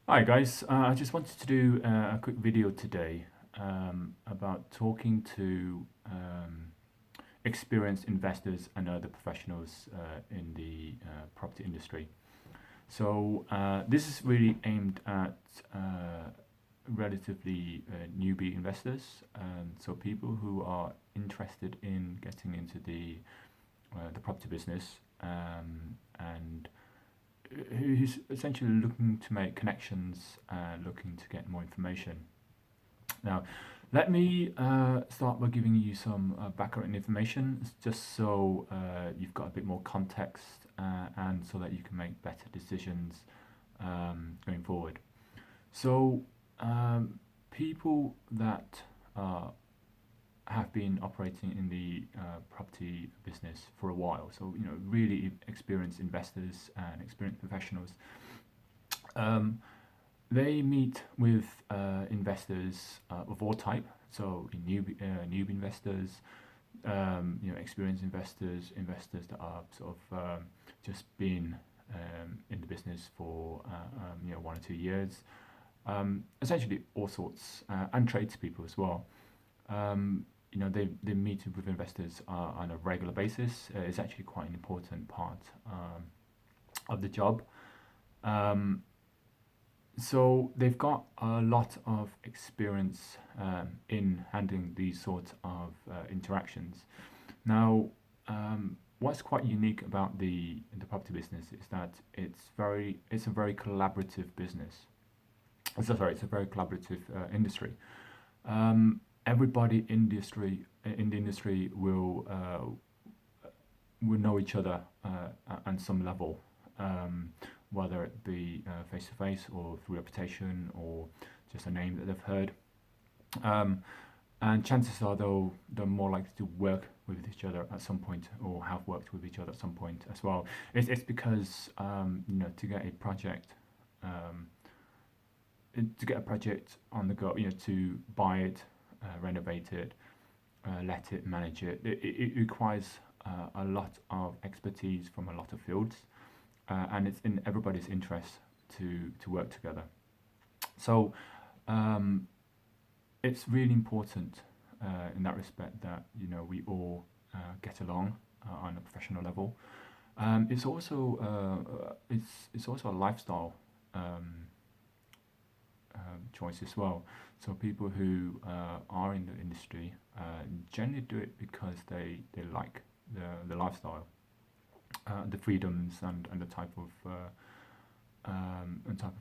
Hi guys, I just wanted to do a quick video today about talking to experienced investors and other professionals in the property industry. So this is really aimed at relatively newbie investors, so people who are interested in getting into the property business and who's essentially looking to make connections, looking to get more information. Now, let me start by giving you some background information, just so you've got a bit more context and so that you can make better decisions going forward. So, people that have been operating in the property business for a while, so really experienced investors and experienced professionals. Um, they meet with investors of all type, so newbie investors, experienced investors, investors that are sort of just been in the business for 1 or 2 years, essentially all sorts, and tradespeople as well. They meet with investors on a regular basis. It's actually quite an important part of the job. Um, so they've got a lot of experience in handling these sorts of interactions. Now, what's quite unique about the property business is that it's a very collaborative business. It's a very collaborative industry. Everybody in the industry will know each other on some level, whether it be face to face or through reputation or just a name that they've heard. Um, and chances are they're more likely to work with each other at some point or have worked with each other at some point as well. It's because to get a project um, on the go, to buy it, renovate it, let it, manage it. It requires a lot of expertise from a lot of fields, and it's in everybody's interest to work together. So um, it's really important in that respect that we all get along on a professional level. It's also a lifestyle um, choice as well. So people who are in the industry generally do it because they like the lifestyle, the freedoms, and the type of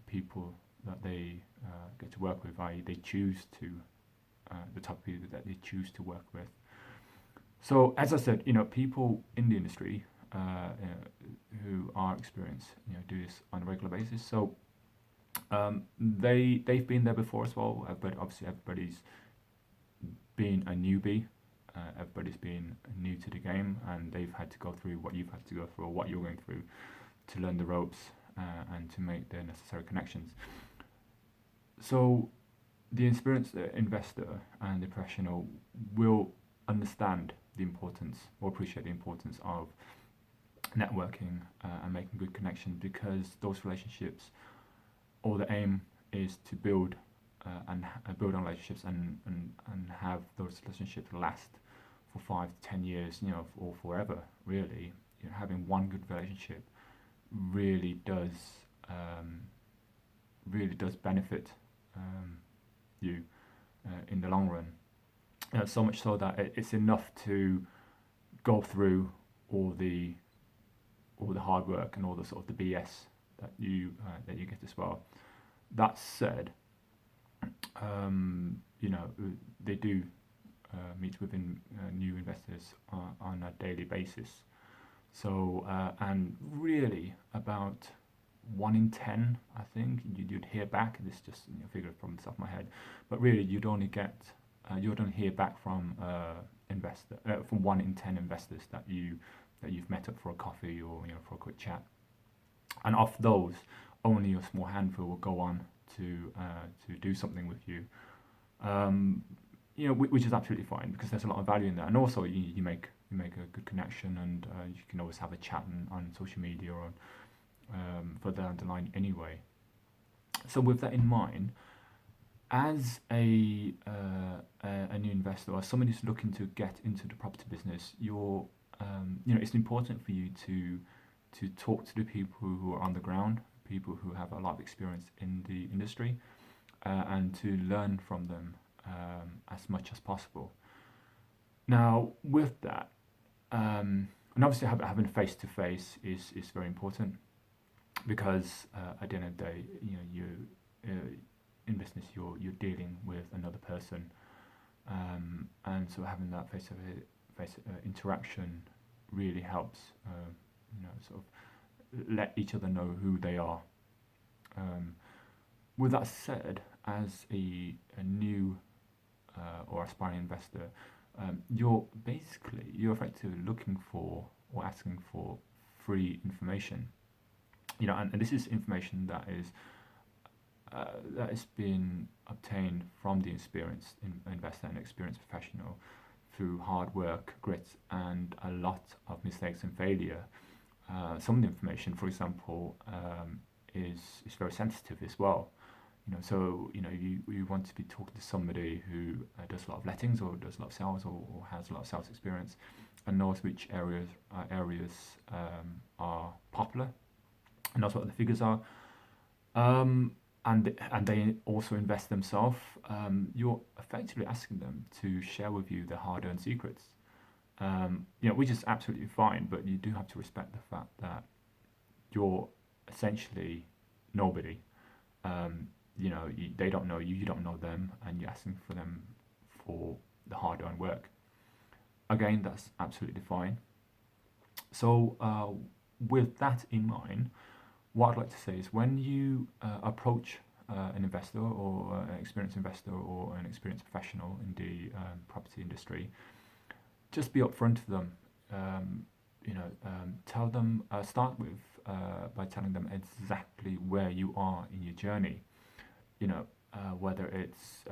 people that they get to work with. I.e., they choose to the type of people that they choose to work with. So as I said, people in the industry who are experienced, do this on a regular basis. So they've been there before as well, but obviously everybody's been a newbie. Everybody's been new to the game, and they've had to go through what you've had to go through, or what you're going through, to learn the ropes and to make the necessary connections. So the experienced investor and the professional will understand the importance or appreciate the importance of networking and making good connections, because those relationships, or the aim is to build build on relationships and have those relationships last for 5 to 10 years, or forever. Really, having one good relationship really does um, benefit you in the long run. So much so that it's enough to go through all the hard work and all the sort of the BS that you get as well. That said, they do meet with new investors on a daily basis. So and really about 1 in 10, I think, you'd hear back. This is just a figure from the top of my head, but really you'd only hear back from investor from 1 in 10 investors that you've met up for a coffee or for a quick chat. And of those, only a small handful will go on to do something with you. Um, which is absolutely fine, because there's a lot of value in that, and also you make a good connection, and you can always have a chat on social media or further down the line anyway. So with that in mind, as a new investor or somebody who's looking to get into the property business, it's important for you to talk to the people who are on the ground, people who have a lot of experience in the industry, and to learn from them as much as possible. Now, with that, and obviously having face to face is very important because at the end of the day, in business you're dealing with another person, and so having that face to face interaction really helps. Sort of let each other know who they are. With that said, as a new or aspiring investor, you're effectively looking for or asking for free information. And this is information that has been obtained from the experienced investor and experienced professional through hard work, grit, and a lot of mistakes and failure. Some of the information, for example, is very sensitive as well. So you want to be talking to somebody who does a lot of lettings or does a lot of sales or has a lot of sales experience and knows which areas are popular and knows what the figures are. And they also invest themselves. You're effectively asking them to share with you their hard-earned secrets. Which is absolutely fine, but you do have to respect the fact that you're essentially nobody. They don't know you, you don't know them, and you're asking for them for the hard-earned work. Again, that's absolutely fine. So, with that in mind, what I'd like to say is when you approach an investor or an experienced investor or an experienced professional in the property industry, just be upfront to them. Tell them. Start with by telling them exactly where you are in your journey. Whether it's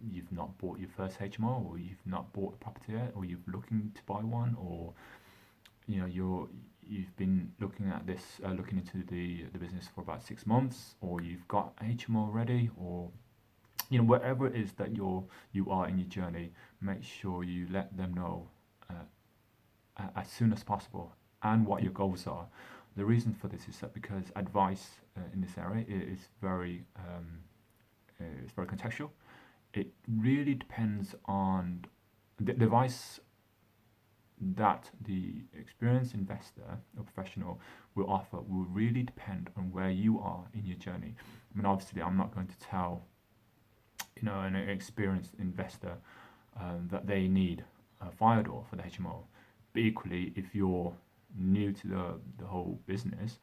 you've not bought your first HMO, or you've not bought a property yet, or you're looking to buy one, or you've been looking into the business for about 6 months, or you've got HMO already, or wherever it is that you are in your journey, make sure you let them know as soon as possible and what your goals are. The reason for this is that because advice in this area is very contextual. It really depends on the advice that the experienced investor or professional will offer will really depend on where you are in your journey. I mean, obviously, I'm not going to tell an experienced investor that they need a fire door for the HMO. But equally, if you're new to the whole business,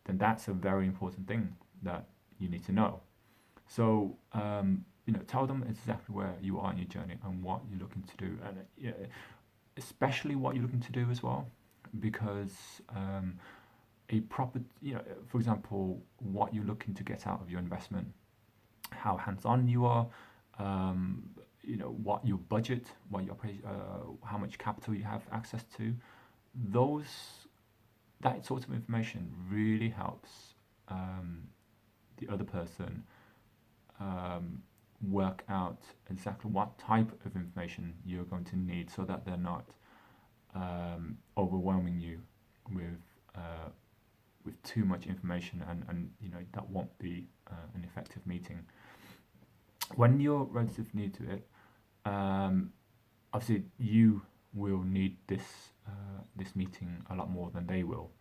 then that's a very important thing that you need to know. So, tell them exactly where you are in your journey and what you're looking to do, and especially what you're looking to do as well, because a proper, for example, what you're looking to get out of your investment, how hands-on you are, what your budget, how much capital you have access to, that sort of information really helps the other person work out exactly what type of information you're going to need, so that they're not overwhelming you with too much information, and that won't be an effective meeting. When you're relatively new to it, obviously you will need this meeting a lot more than they will.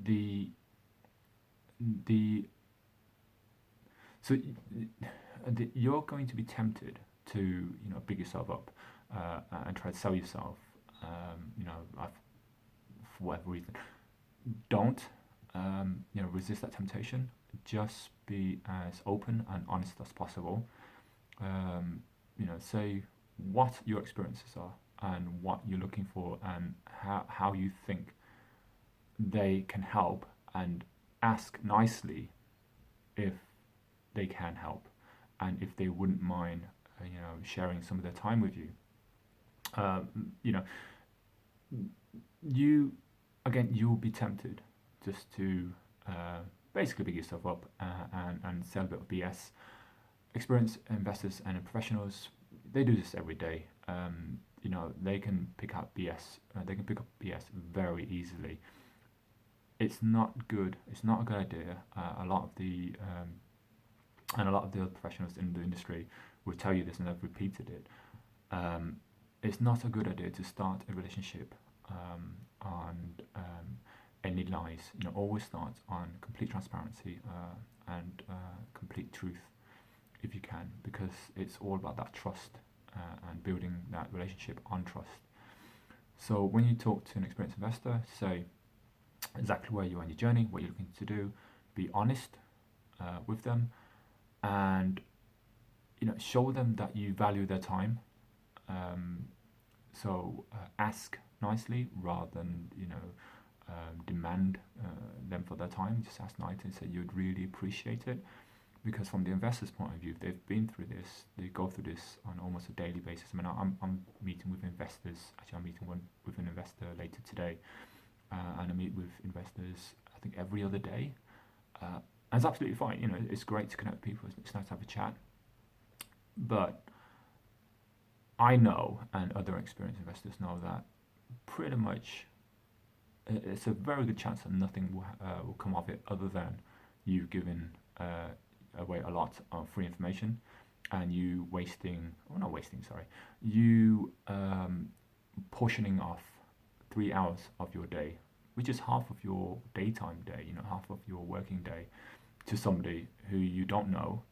The so you're going to be tempted to big yourself up and try to sell yourself. For whatever reason, don't resist that temptation. Just be as open and honest as possible. Say what your experiences are and what you're looking for and how you think they can help, and ask nicely if they can help and if they wouldn't mind sharing some of their time with you. You'll be tempted just to basically big yourself up and sell a bit of BS. Experienced investors and professionals, they do this every day. They can pick up BS. They can pick up BS very easily. It's not good. It's not a good idea. A lot of the other professionals in the industry will tell you this, and I've repeated it. It's not a good idea to start a relationship on any lies. Always start on complete transparency and complete truth if you can, because it's all about that trust and building that relationship on trust. So when you talk to an experienced investor, say exactly where you are in your journey, what you're looking to do, be honest with them, and show them that you value their time. So ask nicely rather than demand them for their time. Just ask nicely and say you'd really appreciate it, because from the investor's point of view, they've been through this. They go through this on almost a daily basis. I mean, I'm meeting with investors. Actually, I'm meeting with an investor later today, and I meet with investors I think every other day. And it's absolutely fine. It's great to connect with people. It's nice to have a chat. But I know, and other experienced investors know, that pretty much it's a very good chance that nothing will come of it other than you giving away a lot of free information and you you portioning off 3 hours of your day, which is half of your daytime day, half of your working day, to somebody who you don't know,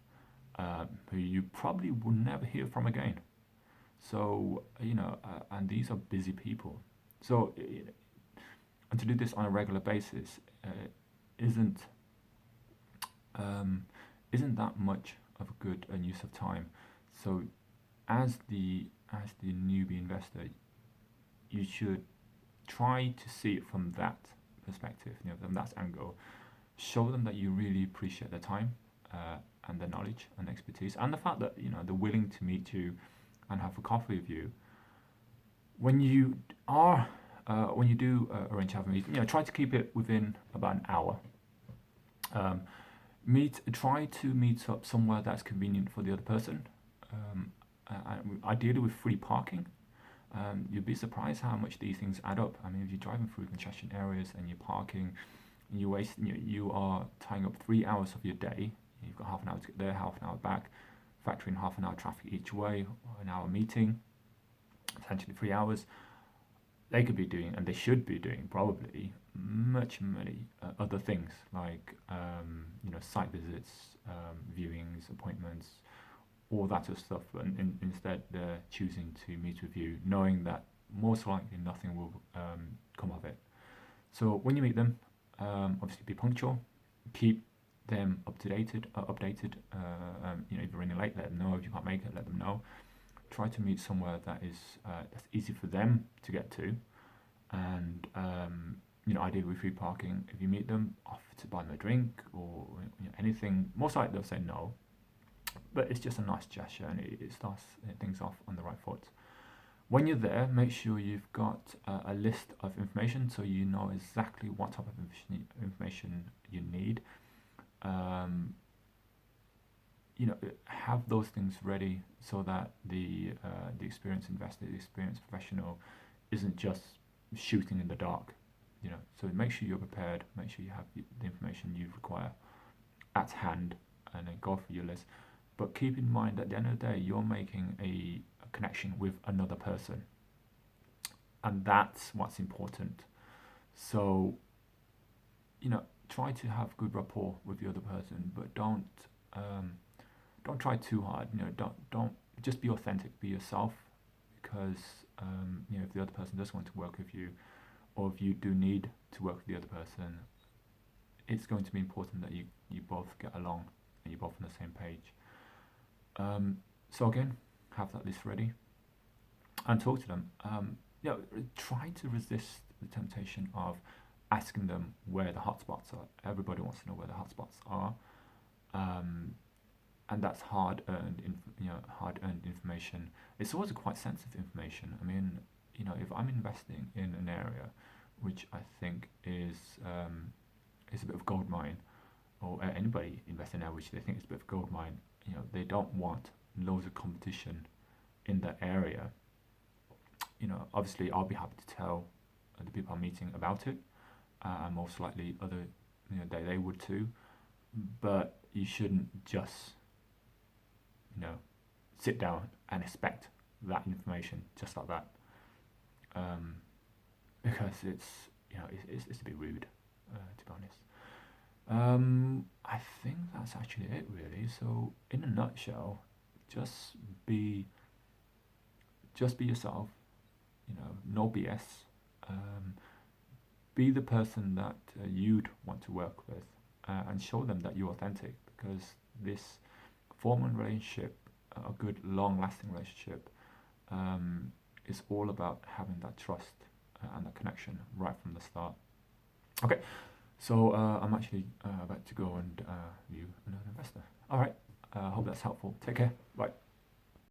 who you probably will never hear from again. So, and these are busy people. So, and to do this on a regular basis isn't that much of a good use of time. So, as the newbie investor, you should try to see it from that perspective, from that angle. Show them that you really appreciate their time and their knowledge and expertise, and the fact that they're willing to meet you and have a coffee with you. When you do arrange to have a meeting, try to keep it within about an hour. Try to meet up somewhere that's convenient for the other person. Ideally with free parking. You'd be surprised how much these things add up. I mean, if you're driving through congestion areas and you're parking, and you are tying up 3 hours of your day. You've got half an hour to get there, half an hour back, factor in half an hour traffic each way, an hour meeting, essentially 3 hours. They could be doing, and they should be doing, probably many other things like site visits, viewings, appointments, all that sort of stuff. And instead, they're choosing to meet with you, knowing that most likely nothing will come of it. So when you meet them, obviously be punctual, keep them updated. If you're running late, let them know. If you can't make it, let them know. Try to meet somewhere that is that's easy for them to get to, and ideally with free parking. If you meet them, offer to buy them a drink or anything. Most likely they'll say no, but it's just a nice gesture, and it starts things off on the right foot. When you're there, make sure you've got a list of information so you know exactly what type of information you need. Have those things ready so that the experienced investor, the experienced professional, isn't just shooting in the dark. So make sure you're prepared. Make sure you have the information you require at hand, and then go for your list. But keep in mind that at the end of the day, you're making a connection with another person, and that's what's important. So, try to have good rapport with the other person, but don't try too hard. Don't just be authentic, be yourself, because if the other person does want to work with you, or if you do need to work with the other person, it's going to be important that you both get along and you're both on the same page. So again, have that list ready and talk to them. Try to resist the temptation of asking them where the hotspots are. Everybody wants to know where the hotspots are, and that's hard-earned information. It's also quite sensitive information. I mean, if I'm investing in an area which I think is is a bit of gold mine, or anybody investing now, which they think is a bit of gold mine, they don't want loads of competition in that area. Obviously I'll be happy to tell the people I'm meeting about it, and most likely other, they would too. But you shouldn't just, sit down and expect that information just like that, because it's a bit rude, to be honest. I think that's actually it, really. So, in a nutshell, just be yourself. No BS. Be the person that you'd want to work with, and show them that you're authentic. Because this forming relationship, a good, long-lasting relationship, is all about having that trust and that connection right from the start. Okay. So I'm actually about to go and view another investor. All right. Hope that's helpful. Take care. Bye.